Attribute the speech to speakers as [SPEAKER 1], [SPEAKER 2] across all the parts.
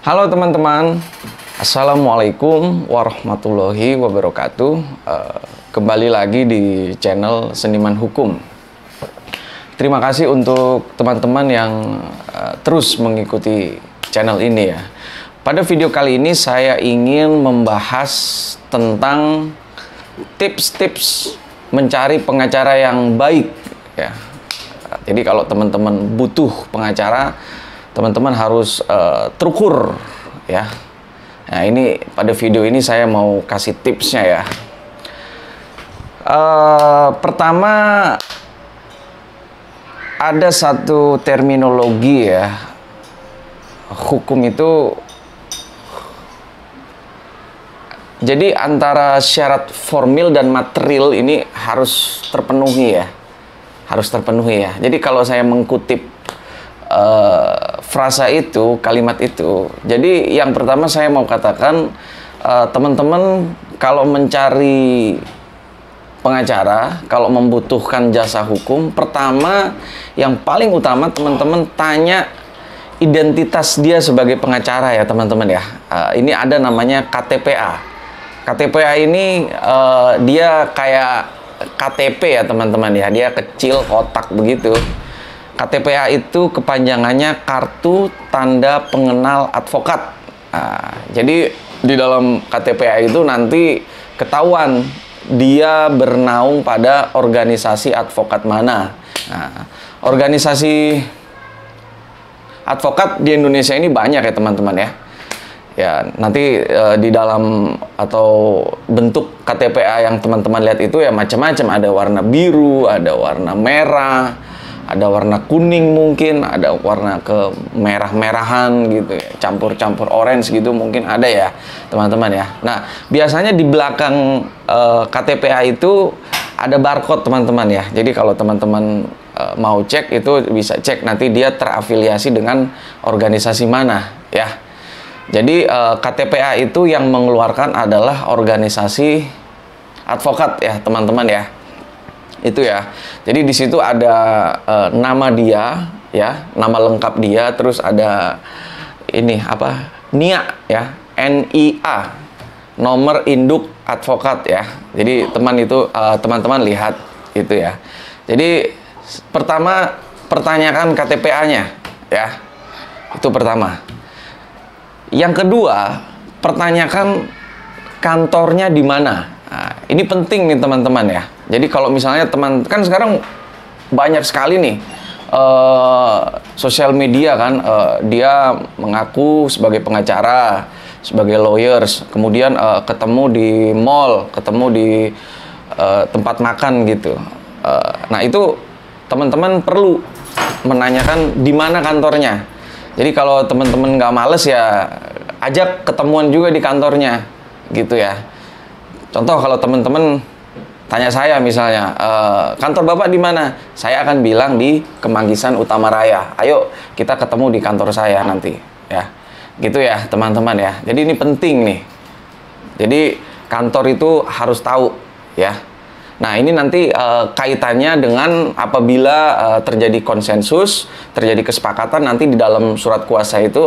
[SPEAKER 1] Halo teman-teman, Assalamualaikum warahmatullahi wabarakatuh. Kembali lagi di channel Seniman Hukum. Terima kasih untuk teman-teman yang terus mengikuti channel ini ya. Pada video kali ini saya ingin membahas tentang tips-tips mencari pengacara yang baik ya. Jadi kalau teman-teman butuh pengacara, teman-teman harus terukur ya. Nah, ini pada video ini saya mau kasih tipsnya ya. Pertama, ada satu terminologi ya. Hukum itu jadi antara syarat formil dan material ini harus terpenuhi ya. Harus terpenuhi ya. Jadi kalau saya mengutip frasa itu, kalimat itu, jadi yang pertama saya mau katakan, teman-teman kalau mencari pengacara, kalau membutuhkan jasa hukum, pertama yang paling utama teman-teman tanya identitas dia sebagai pengacara ya teman-teman ya. Ini ada namanya KTPA. KTPA ini dia kayak KTP ya teman-teman ya, dia kecil kotak begitu. KTPA itu kepanjangannya Kartu Tanda Pengenal Advokat. Jadi di dalam KTPA itu nanti ketahuan dia bernaung pada organisasi advokat mana. Organisasi advokat di Indonesia ini banyak ya teman-teman ya. Ya, nanti di dalam atau bentuk KTPA yang teman-teman lihat itu ya macam-macam. Ada warna biru, ada warna merah, ada warna kuning mungkin, ada warna kemerah-merahan gitu ya, campur-campur orange gitu mungkin ada ya teman-teman ya. Nah, biasanya di belakang KTPA itu ada barcode teman-teman ya. Jadi kalau teman-teman mau cek itu bisa cek nanti dia terafiliasi dengan organisasi mana ya. Jadi KTPA itu yang mengeluarkan adalah organisasi advokat ya teman-teman ya. Itu ya. Jadi di situ ada nama dia ya, nama lengkap dia, terus ada ini apa? NIA ya, NIA. Nomor induk advokat ya. Jadi teman-teman lihat itu ya. Jadi pertama pertanyakan KTPA-nya ya. Itu pertama. Yang kedua, pertanyakan kantornya di mana. Nah, ini penting nih teman-teman ya. Jadi kalau misalnya kan sekarang banyak sekali nih sosial media kan, dia mengaku sebagai pengacara, sebagai lawyers, kemudian ketemu di mall, ketemu di tempat makan gitu. Nah itu teman-teman perlu menanyakan di mana kantornya. Jadi kalau teman-teman nggak males ya ajak ketemuan juga di kantornya gitu ya. Contoh kalau teman-teman tanya saya misalnya, kantor Bapak di mana? Saya akan bilang di Kemanggisan Utama Raya. Ayo kita ketemu di kantor saya nanti ya. Gitu ya teman-teman ya. Jadi ini penting nih. Jadi kantor itu harus tahu ya. Nah ini nanti kaitannya dengan apabila terjadi konsensus, terjadi kesepakatan, nanti di dalam surat kuasa itu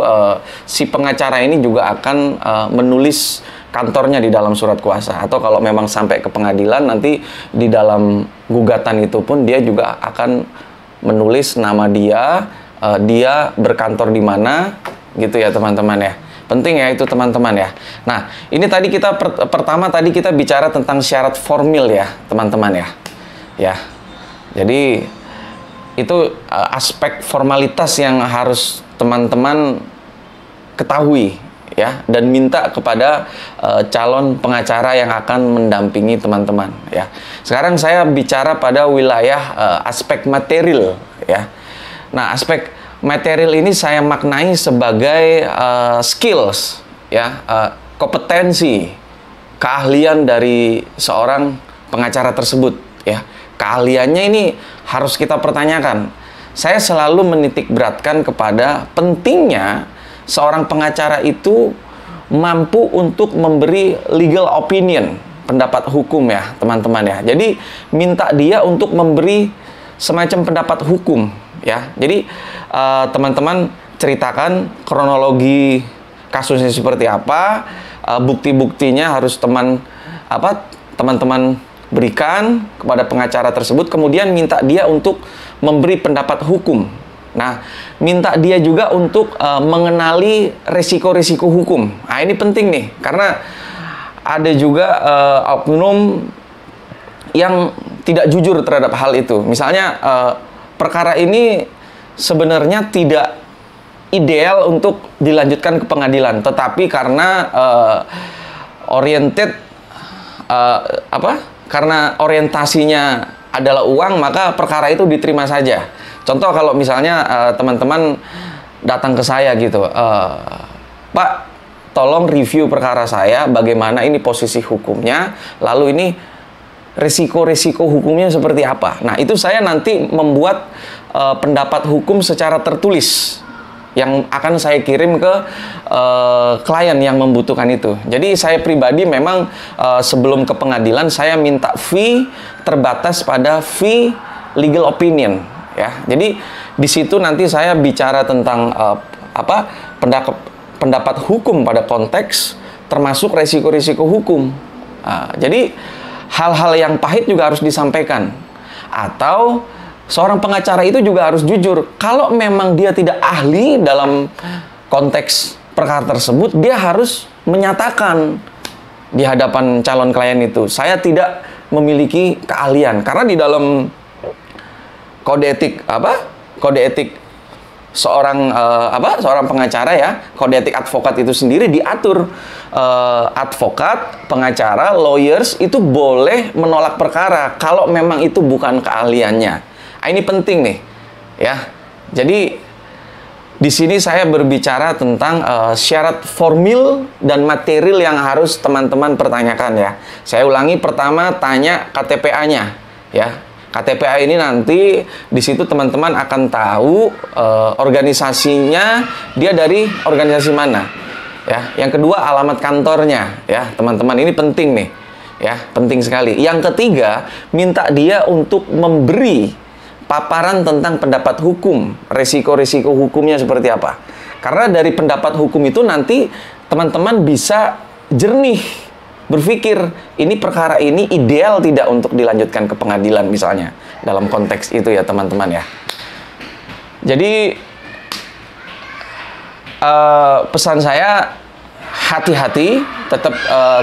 [SPEAKER 1] si pengacara ini juga akan menulis kantornya di dalam surat kuasa. Atau kalau memang sampai ke pengadilan, nanti di dalam gugatan itu pun dia juga akan menulis nama dia, dia berkantor di mana, gitu ya teman-teman ya. Penting ya itu teman-teman ya. Nah, ini tadi kita pertama tadi kita bicara tentang syarat formil ya, teman-teman ya. Ya. Jadi itu aspek formalitas yang harus teman-teman ketahui ya, dan minta kepada calon pengacara yang akan mendampingi teman-teman ya. Sekarang saya bicara pada wilayah aspek material ya. Nah, aspek material ini saya maknai sebagai skills ya, kompetensi, keahlian dari seorang pengacara tersebut ya. Keahliannya ini harus kita pertanyakan. Saya selalu menitik beratkan kepada pentingnya seorang pengacara itu mampu untuk memberi legal opinion, pendapat hukum ya teman-teman ya. Jadi minta dia untuk memberi semacam pendapat hukum ya. Jadi teman-teman ceritakan kronologi kasusnya seperti apa, bukti-buktinya harus teman-teman berikan kepada pengacara tersebut, kemudian minta dia untuk memberi pendapat hukum. Nah, minta dia juga untuk mengenali resiko-resiko hukum. Nah, ini penting nih, karena ada juga oknum yang tidak jujur terhadap hal itu. Misalnya, perkara ini sebenarnya tidak ideal untuk dilanjutkan ke pengadilan, tetapi karena karena orientasinya adalah uang, maka perkara itu diterima saja. Contoh, kalau misalnya teman-teman datang ke saya gitu, Pak, tolong review perkara saya, bagaimana ini posisi hukumnya, lalu ini risiko-risiko hukumnya seperti apa. Nah, itu saya nanti membuat pendapat hukum secara tertulis yang akan saya kirim ke klien yang membutuhkan itu. Jadi saya pribadi memang sebelum ke pengadilan saya minta fee terbatas pada fee legal opinion, ya. Jadi di situ nanti saya bicara tentang pendapat hukum pada konteks termasuk resiko-resiko hukum. Jadi hal-hal yang pahit juga harus disampaikan. Atau seorang pengacara itu juga harus jujur. Kalau memang dia tidak ahli dalam konteks perkara tersebut, dia harus menyatakan di hadapan calon klien itu, saya tidak memiliki keahlian. Karena di dalam kode etik seorang pengacara, ya, kode etik advokat itu sendiri diatur, advokat, pengacara, lawyers itu boleh menolak perkara kalau memang itu bukan keahliannya. Ini penting nih, ya. Jadi di sini saya berbicara tentang syarat formil dan material yang harus teman-teman pertanyakan, ya. Saya ulangi, pertama tanya KTPA-nya, ya. KTPA ini nanti di situ teman-teman akan tahu organisasinya, dia dari organisasi mana, ya. Yang kedua, alamat kantornya, ya, teman-teman, ini penting nih, ya, penting sekali. Yang ketiga, minta dia untuk memberi paparan tentang pendapat hukum, resiko-resiko hukumnya seperti apa. Karena dari pendapat hukum itu nanti teman-teman bisa jernih berpikir, ini perkara ini ideal tidak untuk dilanjutkan ke pengadilan misalnya, dalam konteks itu, ya teman-teman, ya. Jadi pesan saya, hati-hati, tetap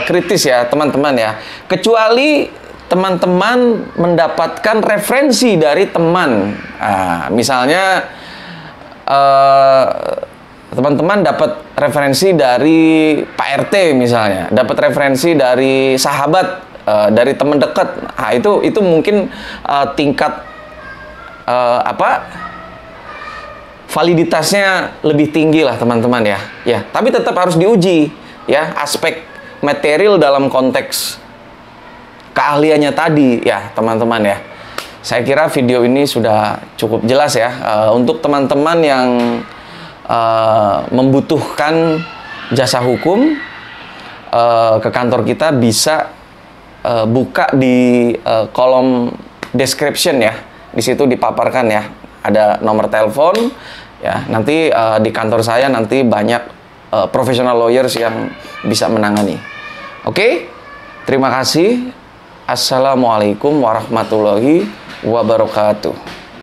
[SPEAKER 1] kritis ya teman-teman, ya. Kecuali teman-teman mendapatkan referensi dari teman. Misalnya teman-teman dapat referensi dari Pak RT misalnya, dapat referensi dari sahabat, dari teman dekat. Nah, itu mungkin tingkat validitasnya lebih tinggi lah teman-teman, ya. Ya, tapi tetap harus diuji, ya, aspek material dalam konteks keahliannya tadi, ya teman-teman, ya. Saya kira video ini sudah cukup jelas, ya, untuk teman-teman yang membutuhkan jasa hukum, ke kantor kita bisa buka di kolom description, ya. Di situ dipaparkan, ya, ada nomor telepon, ya. Nanti di kantor saya nanti banyak professional lawyers yang bisa menangani. Oke, terima kasih. Assalamualaikum warahmatullahi wabarakatuh.